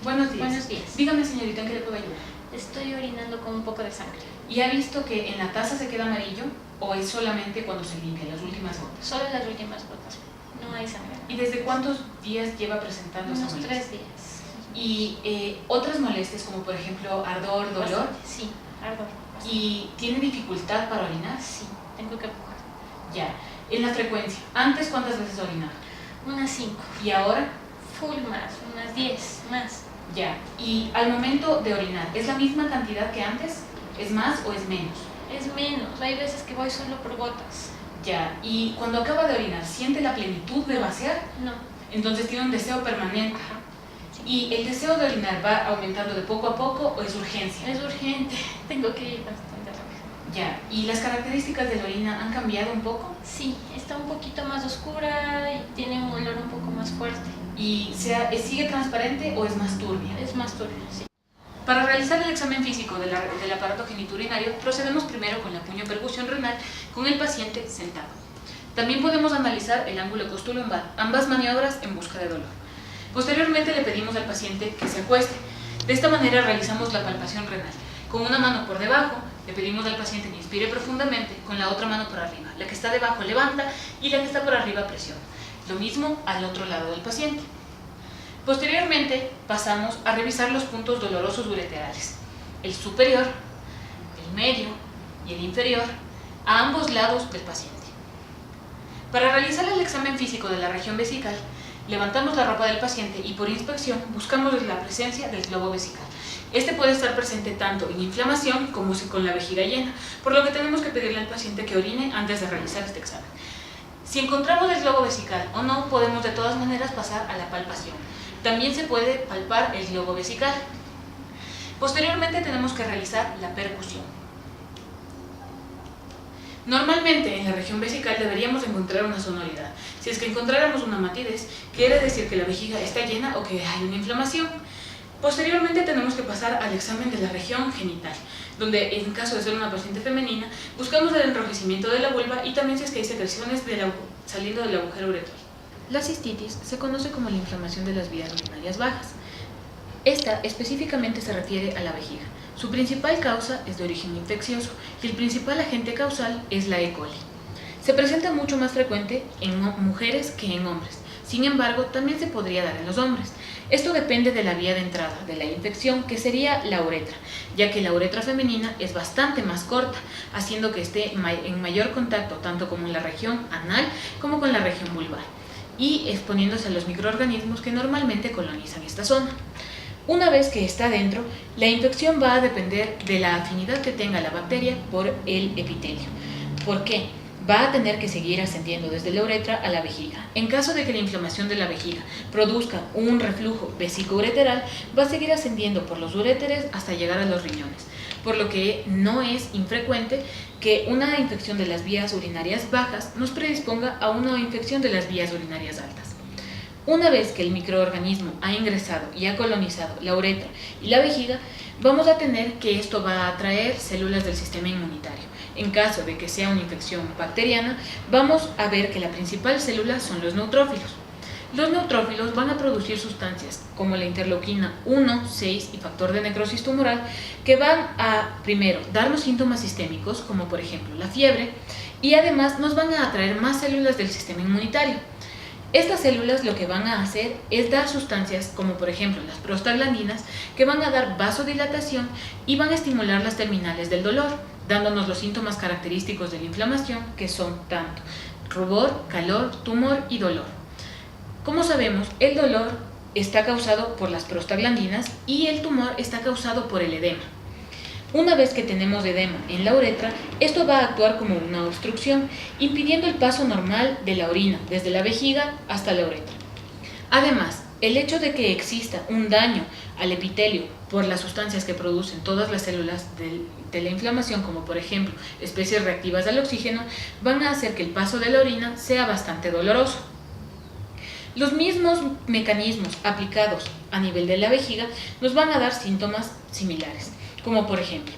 Buenos días. Buenos días. Dígame, señorita, ¿en qué le puedo ayudar? Estoy orinando con un poco de sangre. ¿Y ha visto que en la taza se queda amarillo o es solamente cuando se limpia, las últimas gotas? Solo las últimas gotas. No hay sangre. ¿Y desde cuántos días lleva presentando esa Unos molestia? 3 días. ¿Y otras molestias como por ejemplo ardor, dolor? Bastante. Sí, ardor. Bastante. ¿Y tiene dificultad para orinar? Sí, tengo que empujar. Ya. ¿En la frecuencia? ¿Antes cuántas veces orinaba? Unas 5. ¿Y ahora? Full más, unas 10 más. Ya. ¿Y al momento de orinar, es la misma cantidad que antes? ¿Es más o es menos? Es menos. Hay veces que voy solo por gotas. Ya. ¿Y cuando acaba de orinar, siente la plenitud de vaciar? No. Entonces tiene un deseo permanente. Ajá. Sí. ¿Y el deseo de orinar va aumentando de poco a poco o es urgencia? Es urgente. Tengo que ir bastante rápido. Ya. ¿Y las características de la orina han cambiado un poco? Sí, está un poquito más oscura y tiene un olor un poco más fuerte. ¿Y sigue transparente o es más turbia? Es más turbio, sí. Para realizar el examen físico del aparato geniturinario, procedemos primero con la puniopercusión renal con el paciente sentado. También podemos analizar el ángulo costolumbar, ambas maniobras en busca de dolor. Posteriormente le pedimos al paciente que se acueste. De esta manera realizamos la palpación renal. Con una mano por debajo, le pedimos al paciente que inspire profundamente, con la otra mano por arriba. La que está debajo levanta y la que está por arriba presiona. Lo mismo al otro lado del paciente. Posteriormente pasamos a revisar los puntos dolorosos ureterales, el superior, el medio y el inferior, a ambos lados del paciente. Para realizar el examen físico de la región vesical, levantamos la ropa del paciente y por inspección buscamos la presencia del globo vesical. Este puede estar presente tanto en inflamación como con la vejiga llena, por lo que tenemos que pedirle al paciente que orine antes de realizar este examen. Si encontramos el globo vesical o no, podemos de todas maneras pasar a la palpación. También se puede palpar el globo vesical. Posteriormente tenemos que realizar la percusión. Normalmente en la región vesical deberíamos encontrar una sonoridad. Si es que encontráramos una matidez, quiere decir que la vejiga está llena o que hay una inflamación. Posteriormente tenemos que pasar al examen de la región genital, donde en caso de ser una paciente femenina, buscamos el enrojecimiento de la vulva y también si es que hay secreciones saliendo del agujero uretral. La cistitis se conoce como la inflamación de las vías urinarias bajas. Esta específicamente se refiere a la vejiga. Su principal causa es de origen infeccioso y el principal agente causal es la E. coli. Se presenta mucho más frecuente en mujeres que en hombres. Sin embargo, también se podría dar en los hombres. Esto depende de la vía de entrada de la infección, que sería la uretra, ya que la uretra femenina es bastante más corta, haciendo que esté en mayor contacto tanto con la región anal como con la región vulvar, y exponiéndose a los microorganismos que normalmente colonizan esta zona. Una vez que está dentro, la infección va a depender de la afinidad que tenga la bacteria por el epitelio. ¿Por qué? Va a tener que seguir ascendiendo desde la uretra a la vejiga. En caso de que la inflamación de la vejiga produzca un reflujo vesicoureteral, va a seguir ascendiendo por los uréteres hasta llegar a los riñones, por lo que no es infrecuente que una infección de las vías urinarias bajas nos predisponga a una infección de las vías urinarias altas. Una vez que el microorganismo ha ingresado y ha colonizado la uretra y la vejiga, vamos a tener que esto va a atraer células del sistema inmunitario. En caso de que sea una infección bacteriana, vamos a ver que la principal célula son los neutrófilos. Los neutrófilos van a producir sustancias como la interleuquina 1, 6 y factor de necrosis tumoral que van a, primero, darnos síntomas sistémicos como por ejemplo la fiebre y además nos van a atraer más células del sistema inmunitario. Estas células lo que van a hacer es dar sustancias como por ejemplo las prostaglandinas que van a dar vasodilatación y van a estimular las terminales del dolor, dándonos los síntomas característicos de la inflamación que son tanto rubor, calor, tumor y dolor. Como sabemos, el dolor está causado por las prostaglandinas y el tumor está causado por el edema. Una vez que tenemos edema en la uretra, esto va a actuar como una obstrucción, impidiendo el paso normal de la orina desde la vejiga hasta la uretra. Además, el hecho de que exista un daño al epitelio por las sustancias que producen todas las células de la inflamación, como por ejemplo especies reactivas al oxígeno, van a hacer que el paso de la orina sea bastante doloroso. Los mismos mecanismos aplicados a nivel de la vejiga nos van a dar síntomas similares, como por ejemplo,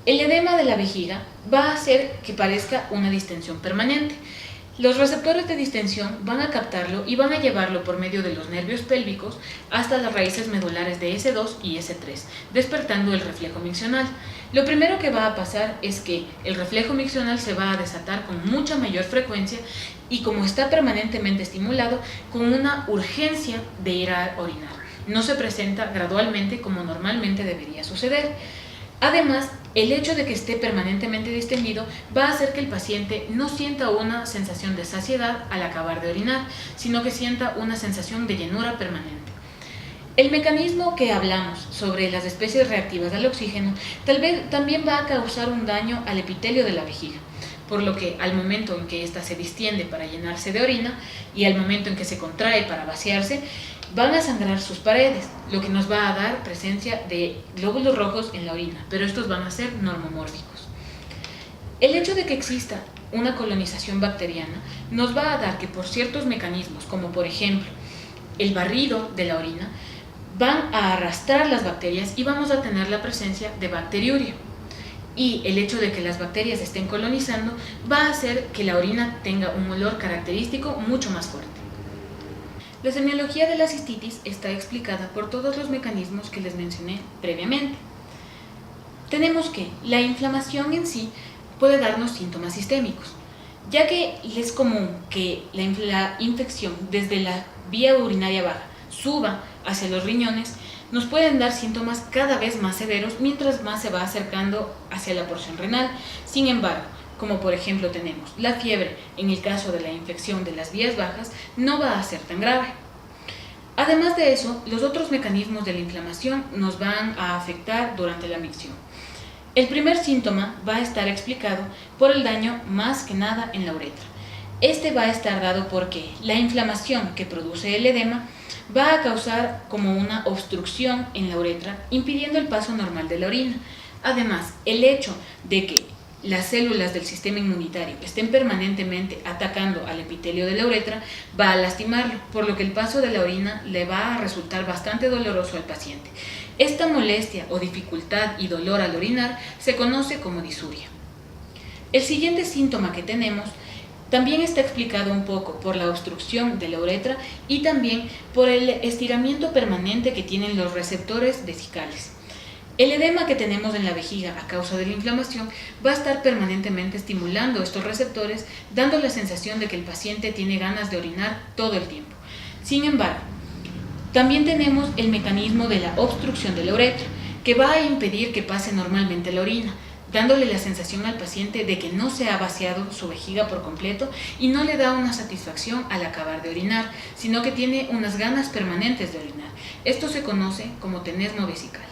el edema de la vejiga va a hacer que parezca una distensión permanente. Los receptores de distensión van a captarlo y van a llevarlo por medio de los nervios pélvicos hasta las raíces medulares de S2 y S3, despertando el reflejo miccional. Lo primero que va a pasar es que el reflejo miccional se va a desatar con mucha mayor frecuencia y, como está permanentemente estimulado, con una urgencia de ir a orinar. No se presenta gradualmente como normalmente debería suceder. Además, el hecho de que esté permanentemente distendido va a hacer que el paciente no sienta una sensación de saciedad al acabar de orinar, sino que sienta una sensación de llenura permanente. El mecanismo que hablamos sobre las especies reactivas al oxígeno también va a causar un daño al epitelio de la vejiga, por lo que al momento en que ésta se distiende para llenarse de orina y al momento en que se contrae para vaciarse, van a sangrar sus paredes, lo que nos va a dar presencia de glóbulos rojos en la orina, pero estos van a ser normomórficos. El hecho de que exista una colonización bacteriana nos va a dar que por ciertos mecanismos, como por ejemplo el barrido de la orina, van a arrastrar las bacterias y vamos a tener la presencia de bacteriuria. Y el hecho de que las bacterias estén colonizando va a hacer que la orina tenga un olor característico mucho más fuerte. La semiología de la cistitis está explicada por todos los mecanismos que les mencioné previamente. Tenemos que la inflamación en sí puede darnos síntomas sistémicos, ya que es común que la infección desde la vía urinaria baja suba hacia los riñones, nos pueden dar síntomas cada vez más severos mientras más se va acercando hacia la porción renal. Sin embargo, como por ejemplo tenemos la fiebre, en el caso de la infección de las vías bajas, no va a ser tan grave. Además de eso, los otros mecanismos de la inflamación nos van a afectar durante la micción. El primer síntoma va a estar explicado por el daño más que nada en la uretra. Este va a estar dado porque la inflamación que produce el edema va a causar como una obstrucción en la uretra, impidiendo el paso normal de la orina. Además, el hecho de que las células del sistema inmunitario estén permanentemente atacando al epitelio de la uretra va a lastimarlo, por lo que el paso de la orina le va a resultar bastante doloroso al paciente. Esta molestia o dificultad y dolor al orinar se conoce como disuria. El siguiente síntoma que tenemos también está explicado un poco por la obstrucción de la uretra y también por el estiramiento permanente que tienen los receptores vesicales. El edema que tenemos en la vejiga a causa de la inflamación va a estar permanentemente estimulando estos receptores, dando la sensación de que el paciente tiene ganas de orinar todo el tiempo. Sin embargo, también tenemos el mecanismo de la obstrucción de la uretra, que va a impedir que pase normalmente la orina, dándole la sensación al paciente de que no se ha vaciado su vejiga por completo y no le da una satisfacción al acabar de orinar, sino que tiene unas ganas permanentes de orinar. Esto se conoce como tenesmo vesical.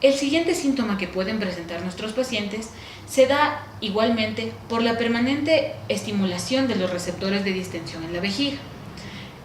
El siguiente síntoma que pueden presentar nuestros pacientes se da igualmente por la permanente estimulación de los receptores de distensión en la vejiga.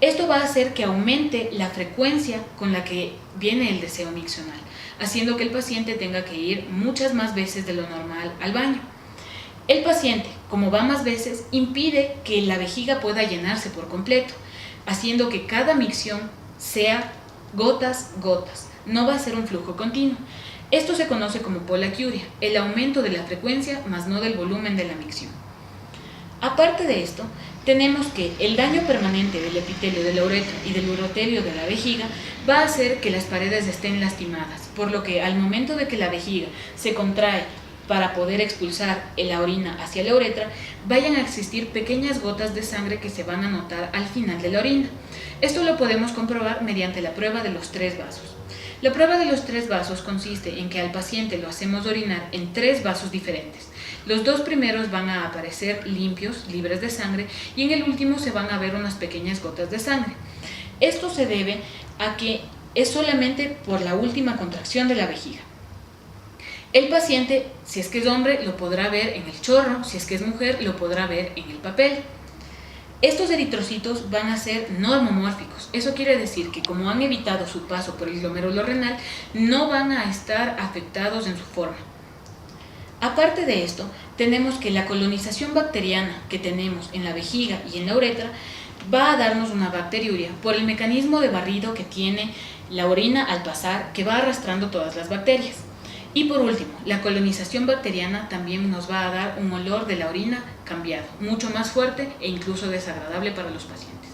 Esto va a hacer que aumente la frecuencia con la que viene el deseo miccional, haciendo que el paciente tenga que ir muchas más veces de lo normal al baño. El paciente, como va más veces, impide que la vejiga pueda llenarse por completo, haciendo que cada micción sea gotas, no va a ser un flujo continuo. Esto se conoce como polaquiuria, el aumento de la frecuencia más no del volumen de la micción. Aparte de esto, tenemos que el daño permanente del epitelio de la uretra y del uroterio de la vejiga va a hacer que las paredes estén lastimadas, por lo que al momento de que la vejiga se contrae para poder expulsar la orina hacia la uretra, vayan a existir pequeñas gotas de sangre que se van a notar al final de la orina. Esto lo podemos comprobar mediante la prueba de los 3 vasos. La prueba de los 3 vasos consiste en que al paciente lo hacemos orinar en 3 vasos diferentes. Los 2 primeros van a aparecer limpios, libres de sangre, y en el último se van a ver unas pequeñas gotas de sangre. Esto se debe a que es solamente por la última contracción de la vejiga. El paciente, si es que es hombre, lo podrá ver en el chorro, si es que es mujer, lo podrá ver en el papel. Estos eritrocitos van a ser normomórficos. Eso quiere decir que como han evitado su paso por el glomérulo renal, no van a estar afectados en su forma. Aparte de esto, tenemos que la colonización bacteriana que tenemos en la vejiga y en la uretra va a darnos una bacteriuria por el mecanismo de barrido que tiene la orina al pasar, que va arrastrando todas las bacterias. Y por último, la colonización bacteriana también nos va a dar un olor de la orina cambiado, mucho más fuerte e incluso desagradable para los pacientes.